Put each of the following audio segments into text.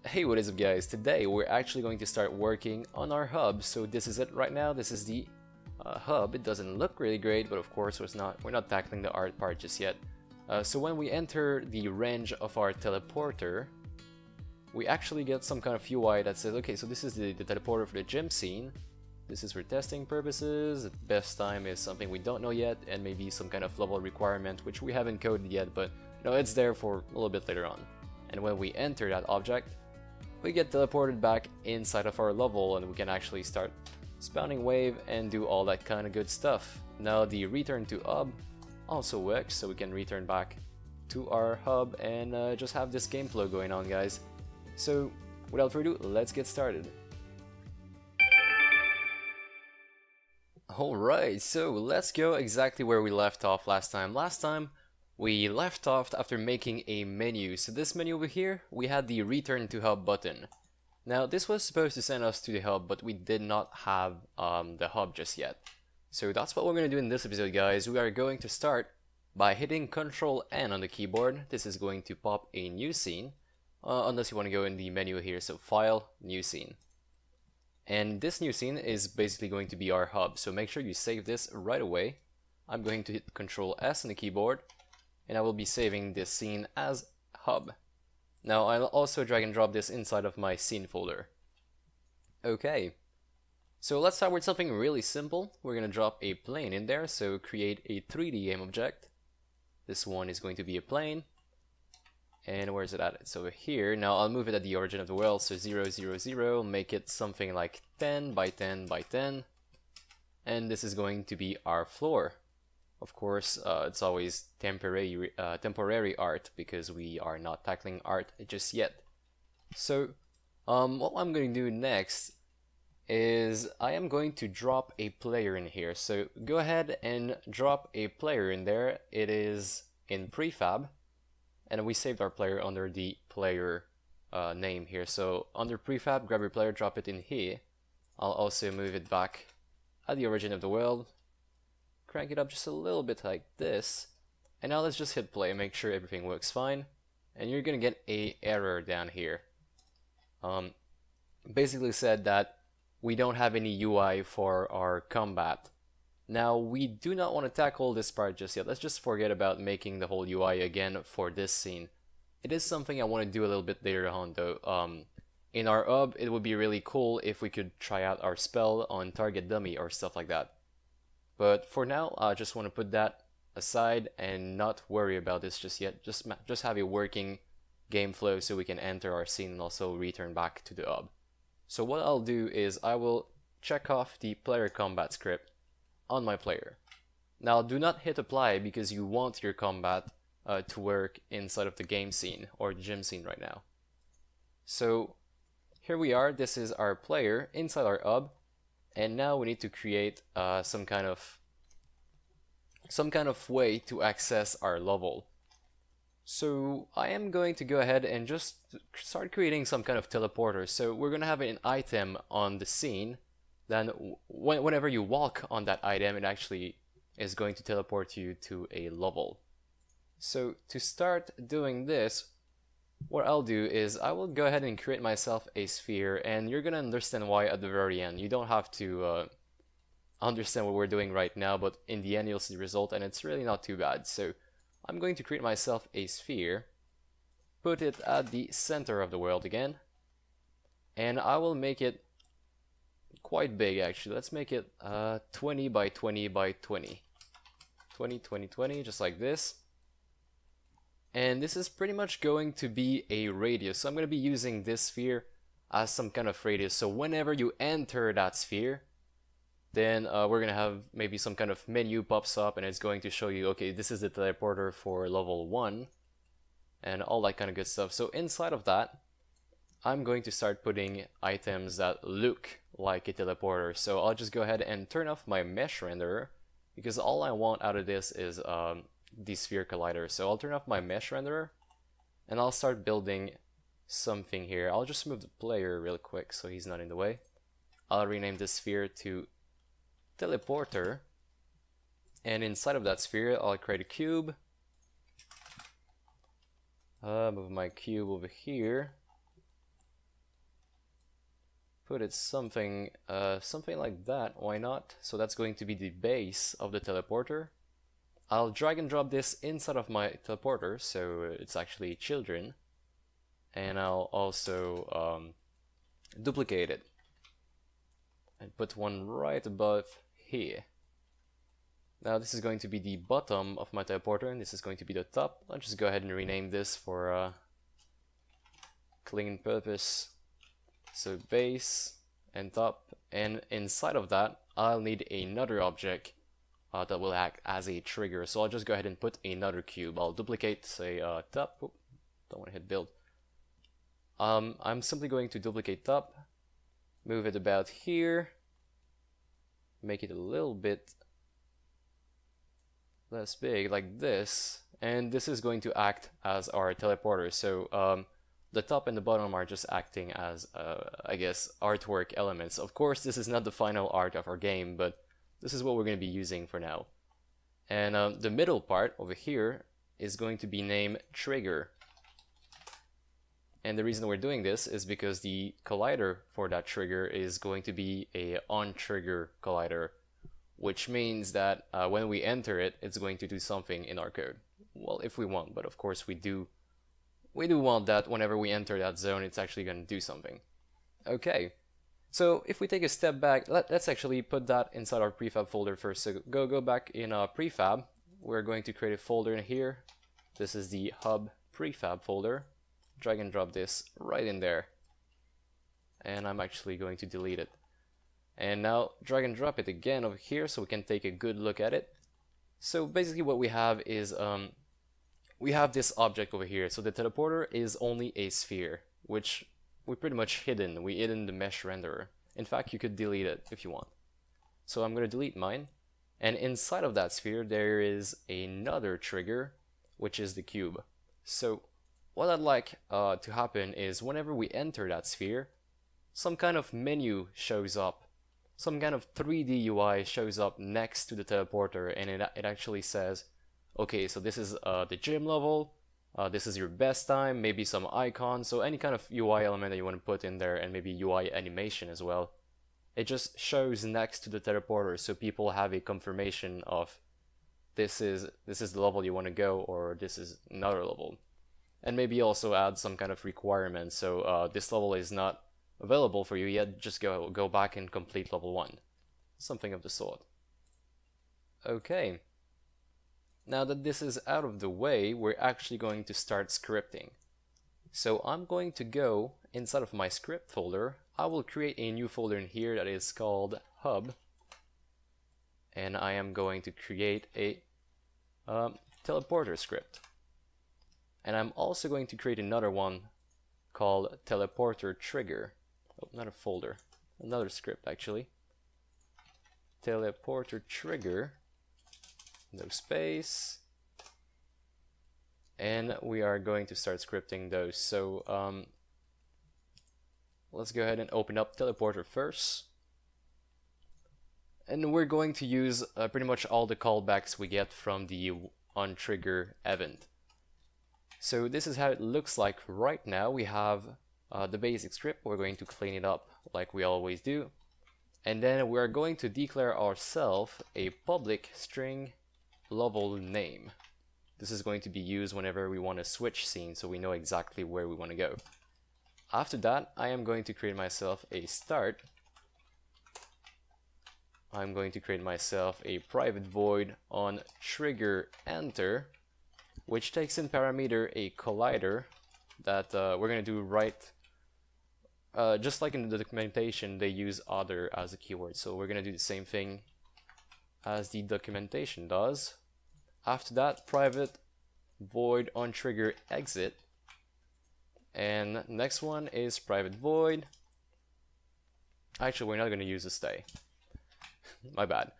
Hey, what is up guys? Today we're actually going to start working on our hub. So this is it right now. This is the hub. It doesn't look really great, but of course we're not tackling the art part just yet. So when we enter the range of our teleporter, we actually get some kind of UI that says, okay, so this is the teleporter for the gym scene. This is for testing purposes. The best time is something we don't know yet, and maybe some kind of level requirement which we haven't coded yet, but you know, it's there for a little bit later on. And when we enter that object, we get teleported back inside of our level, and we can actually start spawning wave and do all that kind of good stuff. Now the return to hub also works, so we can return back to our hub and just have this game flow going on, guys. So without further ado, let's get started. Alright, so let's go exactly where we left off last time. Last time we left off after making a menu. So this menu over here, we had the return to hub button. Now this was supposed to send us to the hub, but we did not have the hub just yet. So that's what we're going to do in this episode, guys. We are going to start by hitting Ctrl N on the keyboard. This is going to pop a new scene, unless you want to go in the menu here. So File, New Scene. And this new scene is basically going to be our hub. So make sure you save this right away. I'm going to hit Ctrl S on the keyboard, and I will be saving this scene as hub. Now I'll also drag and drop this inside of my scene folder. Okay, so let's start with something really simple. We're gonna drop a plane in there, so create a 3D game object. This one is going to be a plane. And where is it at? It's over here. Now I'll move it at the origin of the world, so 0, 0, 0, make it something like 10 by 10 by 10. And this is going to be our floor. Of course, it's always temporary art because we are not tackling art just yet. So, what I'm going to do next is I am going to drop a player in here. So go ahead and drop a player in there. It is in prefab, and we saved our player under the player name here. So under prefab, grab your player, drop it in here. I'll also move it back at the origin of the world. Crank it up just a little bit like this, and now let's just hit play, make sure everything works fine, and you're gonna get a error down here. Basically said that we don't have any UI for our combat. Now we do not want to tackle this part just yet. Let's just forget about making the whole UI again for this scene. It is something I want to do a little bit later on though. In our hub, it would be really cool if we could try out our spell on target dummy or stuff like that. But for now, I just want to put that aside and not worry about this just yet. Just have a working game flow so we can enter our scene and also return back to the hub. So what I'll do is I will check off the player combat script on my player. Now do not hit apply because you want your combat to work inside of the game scene or the gym scene right now. So here we are. This is our player inside our hub. And now we need to create some kind of way to access our level. So I am going to go ahead and just start creating some kind of teleporter. So we're going to have an item on the scene. Then whenever you walk on that item, it actually is going to teleport you to a level. So to start doing this, what I'll do is I will go ahead and create myself a sphere, and you're gonna understand why at the very end. You don't have to understand what we're doing right now, but in the end you'll see the result, and it's really not too bad. So I'm going to create myself a sphere, put it at the center of the world again, and I will make it quite big actually. Let's make it 20 by 20 by 20. 20, 20, 20, just like this. And this is pretty much going to be a radius. So I'm going to be using this sphere as some kind of radius. So whenever you enter that sphere, then we're going to have maybe some kind of menu pops up, and it's going to show you, okay, this is the teleporter for level 1 and all that kind of good stuff. So inside of that, I'm going to start putting items that look like a teleporter. So I'll just go ahead and turn off my mesh renderer because all I want out of this is the sphere collider. So I'll turn off my mesh renderer and I'll start building something here. I'll just move the player real quick so he's not in the way. I'll rename this sphere to teleporter, and inside of that sphere I'll create a cube. Move my cube over here. put it something something like that. Why not? So that's going to be the base of the teleporter. I'll drag and drop this inside of my teleporter, so it's actually children. And I'll also duplicate it and put one right above here. Now this is going to be the bottom of my teleporter, and this is going to be the top. I'll just go ahead and rename this for clean purpose. So base and top, and inside of that I'll need another object that will act as a trigger. So I'll just go ahead and put another cube. I'll duplicate, say top. Oop, don't want to hit build. I'm simply going to duplicate top, move it about here, make it a little bit less big like this, and this is going to act as our teleporter. So the top and the bottom are just acting as I guess artwork elements. Of course this is not the final art of our game, but this is what we're going to be using for now. And the middle part over here is going to be named trigger. And the reason we're doing this is because the collider for that trigger is going to be a on-trigger collider, which means that when we enter it, it's going to do something in our code. Well, if we want, but of course we do want that whenever we enter that zone, it's actually going to do something. Okay, so if we take a step back, let's actually put that inside our prefab folder first. So go back in prefab. We're going to create a folder in here. This is the hub prefab folder. Drag and drop this right in there, and I'm actually going to delete it. And now drag and drop it again over here so we can take a good look at it. So basically what we have is we have this object over here. So the teleporter is only a sphere, which we pretty much hidden. We hidden the mesh renderer. In fact, you could delete it if you want. So I'm going to delete mine, and inside of that sphere there is another trigger, which is the cube. So what I'd like to happen is whenever we enter that sphere, some kind of menu shows up. Some kind of 3D UI shows up next to the teleporter, and it actually says, okay, so this is the gym level, this is your best time, maybe some icons, so any kind of UI element that you want to put in there, and maybe UI animation as well. It just shows next to the teleporter so people have a confirmation of this is the level you want to go, or this is another level. And maybe also add some kind of requirement, so this level is not available for you yet, just go back and complete level 1. Something of the sort. Okay. Now that this is out of the way, we're actually going to start scripting. So I'm going to go inside of my script folder. I will create a new folder in here that is called hub. And I am going to create a teleporter script. And I'm also going to create another one called teleporter trigger. Oh, not a folder, another script actually. Teleporter trigger, no space. And we are going to start scripting those. So let's go ahead and open up teleporter first. And we're going to use pretty much all the callbacks we get from the on-trigger event. So this is how it looks like right now. We have the basic script. We're going to clean it up like we always do. And then we're going to declare ourselves a public string level name. This is going to be used whenever we want to switch scenes, so we know exactly where we want to go. After that, I am going to create myself a start. I'm going to create myself a private void on trigger enter, which takes in parameter a collider that we're going to do right. Just like in the documentation, they use other as a keyword, so we're going to do the same thing as the documentation does. After that, private void on trigger exit, and next one is private void. Actually, we're not going to use a stay. My bad.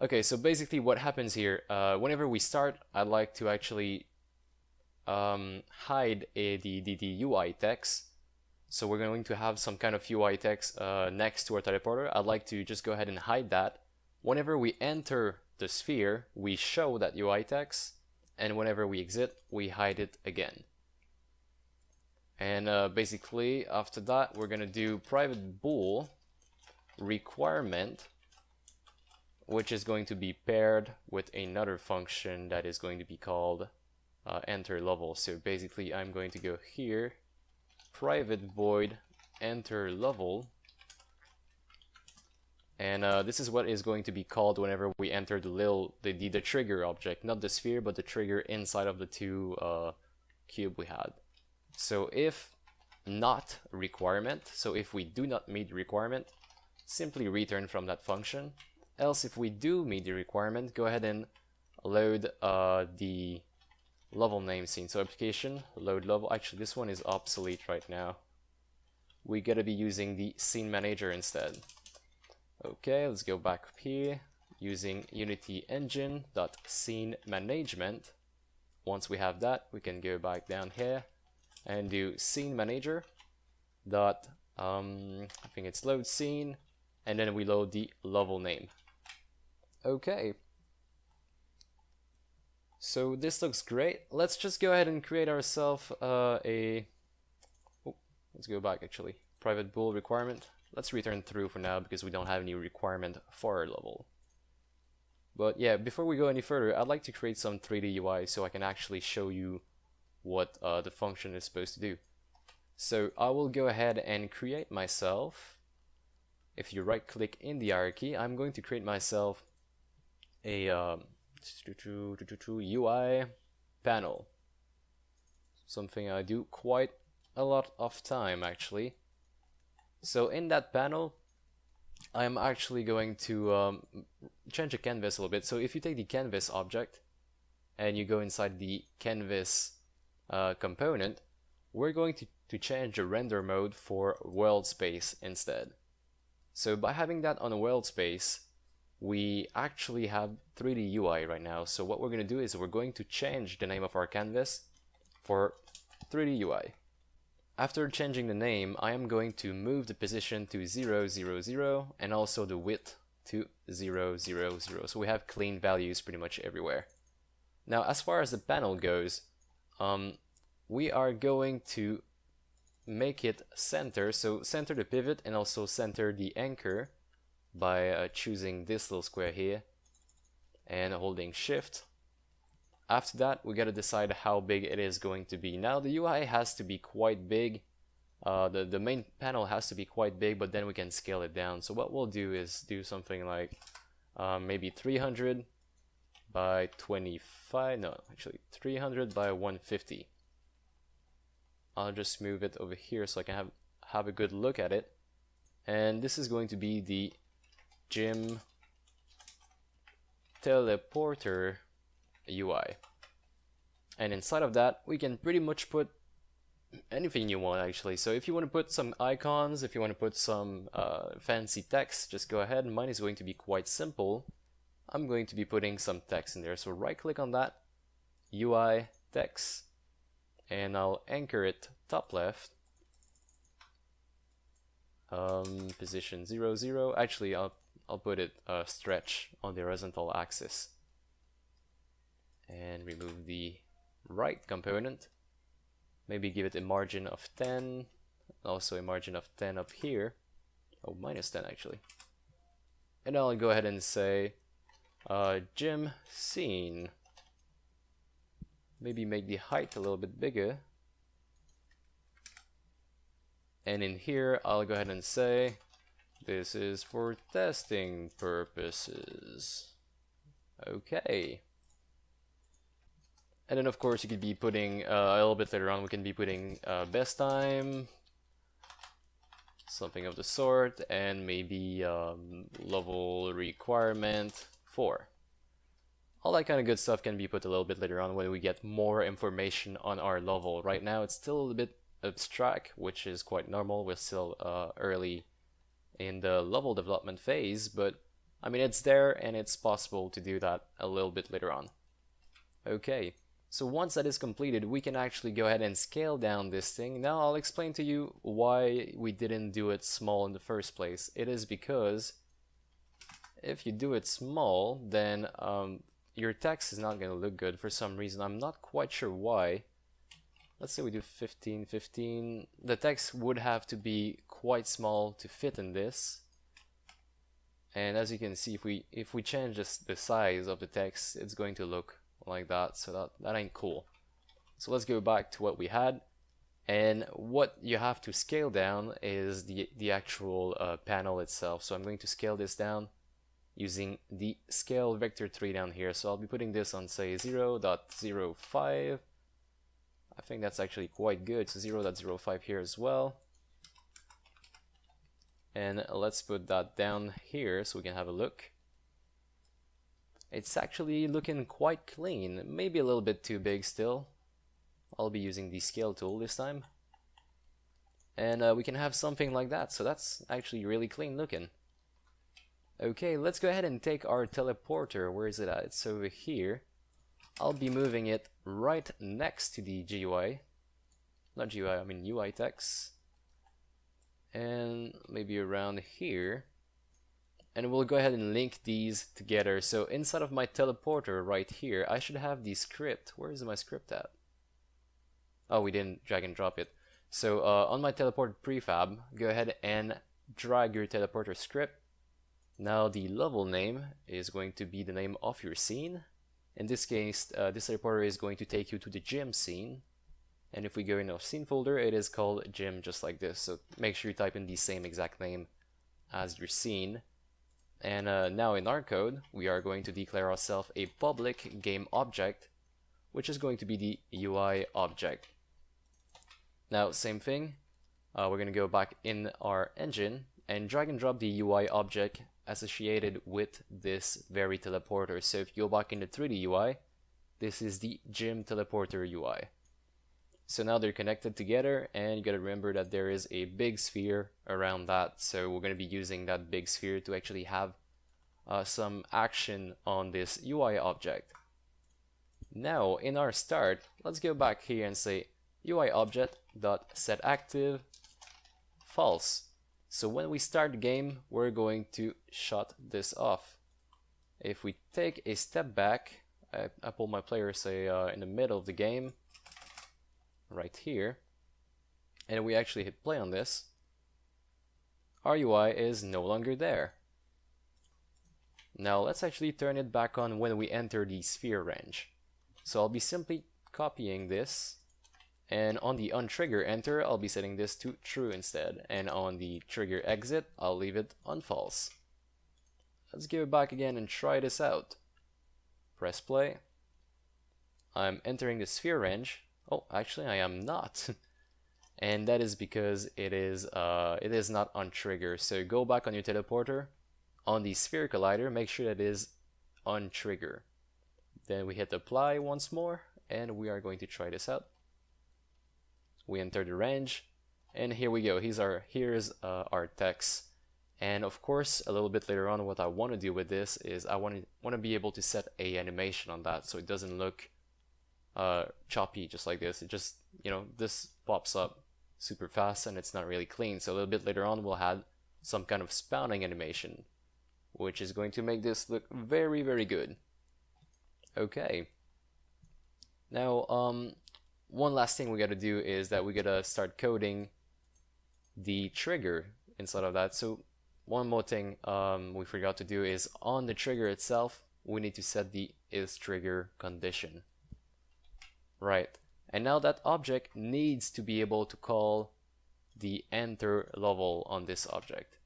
Okay, so basically what happens here, whenever we start, I'd like to actually hide the UI text. So we're going to have some kind of UI text next to our teleporter. I'd like to just go ahead and hide that. Whenever we enter the sphere, we show that UI text, and whenever we exit, we hide it again. And basically, after that, we're going to do private bool requirement, which is going to be paired with another function that is going to be called enter level. So basically I'm going to go here, private void enter level, and this is what is going to be called whenever we enter the trigger object, not the sphere but the trigger inside of the two cube we had. So if not requirement, so if we do not meet the requirement, simply return from that function. Else if we do meet the requirement, go ahead and load the level name scene. So application load level, actually this one is obsolete right now. We gotta be using the scene manager instead. Okay, let's go back up here using Unity Engine .scene management. Once we have that, we can go back down here and do scene manager dot I think it's load scene, and then we load the level name. Okay, so this looks great. Let's just go ahead and create ourselves let's go back actually. Private bool requirement. Let's return true for now because we don't have any requirement for our level. But yeah, before we go any further, I'd like to create some 3D UI so I can actually show you what the function is supposed to do. So I will go ahead and create myself. If you right click in the hierarchy, I'm going to create myself a UI panel. Something I do quite a lot of time actually. So in that panel, I'm actually going to change the canvas a little bit. So if you take the canvas object and you go inside the canvas component, we're going to change the render mode for world space instead. So by having that on a world space, we actually have 3D UI right now. So what we're going to do is we're going to change the name of our canvas for 3D UI. After changing the name, I am going to move the position to 0, 0, 0 and also the width to 0, 0, 0. So we have clean values pretty much everywhere. Now as far as the panel goes, we are going to make it center, so center the pivot and also center the anchor by choosing this little square here and holding shift. After that, we gotta decide how big it is going to be. Now the UI has to be quite big, the main panel has to be quite big, but then we can scale it down. So what we'll do is do something like maybe 300 by 25, no actually 300 by 150. I'll just move it over here so I can have a good look at it. And this is going to be the gym teleporter UI. And inside of that, we can pretty much put anything you want actually. So if you want to put some icons, if you want to put some fancy text, just go ahead. Mine is going to be quite simple. I'm going to be putting some text in there. So right click on that, UI text, and I'll anchor it top left, position 0, 0. Actually I'll put it stretch on the horizontal axis and remove the right component. Maybe give it a margin of 10, also a margin of 10 up here, oh minus 10 actually, and I'll go ahead and say gym scene. Maybe make the height a little bit bigger. And in here, I'll go ahead and say, this is for testing purposes. Okay. And then of course you could be putting, a little bit later on, we can be putting best time, something of the sort, and maybe level requirement 4. All that kind of good stuff can be put a little bit later on when we get more information on our level. Right now it's still a little bit abstract, which is quite normal. We're still early in the level development phase, but I mean it's there and it's possible to do that a little bit later on. Okay, so once that is completed, we can actually go ahead and scale down this thing. Now I'll explain to you why we didn't do it small in the first place. It is because if you do it small, then your text is not going to look good for some reason. I'm not quite sure why. Let's say we do 15, 15. The text would have to be quite small to fit in this. And as you can see, if we change the size of the text, it's going to look like that. So that ain't cool. So let's go back to what we had. And what you have to scale down is the actual panel itself. So I'm going to scale this down using the scale vector 3 down here. So I'll be putting this on, say, 0.05. I think that's actually quite good. So 0.05 here as well. And let's put that down here so we can have a look. It's actually looking quite clean, maybe a little bit too big still. I'll be using the scale tool this time. And we can have something like that, so that's actually really clean looking. Okay, let's go ahead and take our teleporter. Where is it at? It's over here. I'll be moving it right next to the GUI. Not GUI, I mean UI text. And maybe around here. And we'll go ahead and link these together. So inside of my teleporter right here, I should have the script. Where is my script at? Oh, we didn't drag and drop it. So on my teleporter prefab, go ahead and drag your teleporter script. Now the level name is going to be the name of your scene. In this case, this teleporter is going to take you to the gym scene. And if we go in our scene folder, it is called gym, just like this. So make sure you type in the same exact name as your scene. And now in our code, we are going to declare ourselves a public game object, which is going to be the UI object. Now, same thing, we're going to go back in our engine and drag and drop the UI object associated with this very teleporter. So if you go back in the 3D UI, this is the gym teleporter UI. So now they're connected together, and you gotta remember that there is a big sphere around that. So we're gonna be using that big sphere to actually have some action on this UI object. Now in our start, let's go back here and say UI object dot set active false. So when we start the game, we're going to shut this off. If we take a step back, I pull my player, say, in the middle of the game, right here, and we actually hit play on this, our UI is no longer there. Now let's actually turn it back on when we enter the sphere range. So I'll be simply copying this, and on the untrigger enter, I'll be setting this to true instead, and on the trigger exit, I'll leave it on false. Let's give it back again and try this out. Press play. I'm entering the sphere range. Oh, actually I am not. And that is because it is not on trigger. So go back on your teleporter. On the sphere collider, make sure that it is on trigger. Then we hit apply once more, and we are going to try this out. We enter the range, and here we go. Here's our text. And of course, a little bit later on, what I want to do with this is I want to be able to set a animation on that, so it doesn't look choppy just like this. It just, this pops up super fast and it's not really clean. So a little bit later on, we'll have some kind of spawning animation, which is going to make this look very, very good. Okay. Now, one last thing we got to do is that we got to start coding the trigger inside of that. So one more thing we forgot to do is on the trigger itself, we need to set the isTrigger condition. Right. And now that object needs to be able to call the enter level on this object.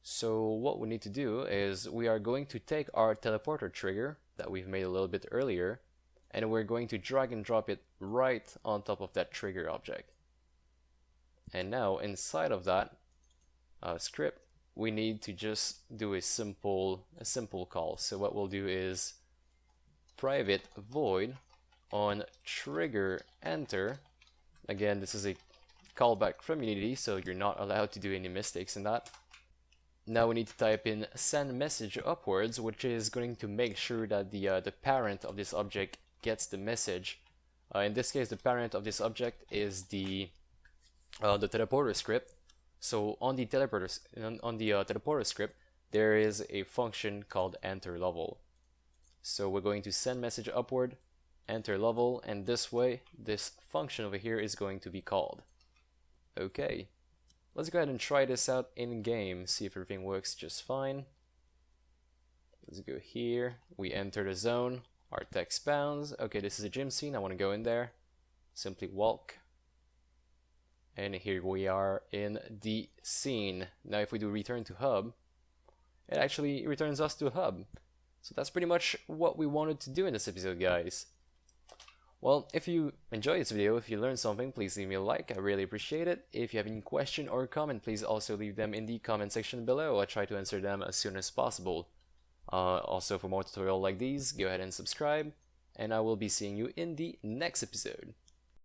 So what we need to do is we are going to take our teleporter trigger that we've made a little bit earlier, and we're going to drag and drop it right on top of that trigger object. And now inside of that script, we need to just do a simple call. So what we'll do is private void on trigger enter. Again, this is a callback from Unity, so you're not allowed to do any mistakes in that. Now we need to type in send message upwards, which is going to make sure that the parent of this object gets the message. In this case, the parent of this object is the teleporter script. So on the teleporter script, there is a function called enter level. So we're going to send message upward, enter level, and this way, this function over here is going to be called. Okay, let's go ahead and try this out in game, see if everything works just fine. Let's go here. We enter the zone. Our text bounds. Okay, this is a gym scene. I want to go in there. Simply walk. And here we are in the scene. Now if we do return to hub, it actually returns us to a hub. So that's pretty much what we wanted to do in this episode, guys. Well, if you enjoyed this video, if you learned something, please leave me a like. I really appreciate it. If you have any question or comment, please also leave them in the comment section below. I'll try to answer them as soon as possible. Also, for more tutorials like these, go ahead and subscribe, and I will be seeing you in the next episode.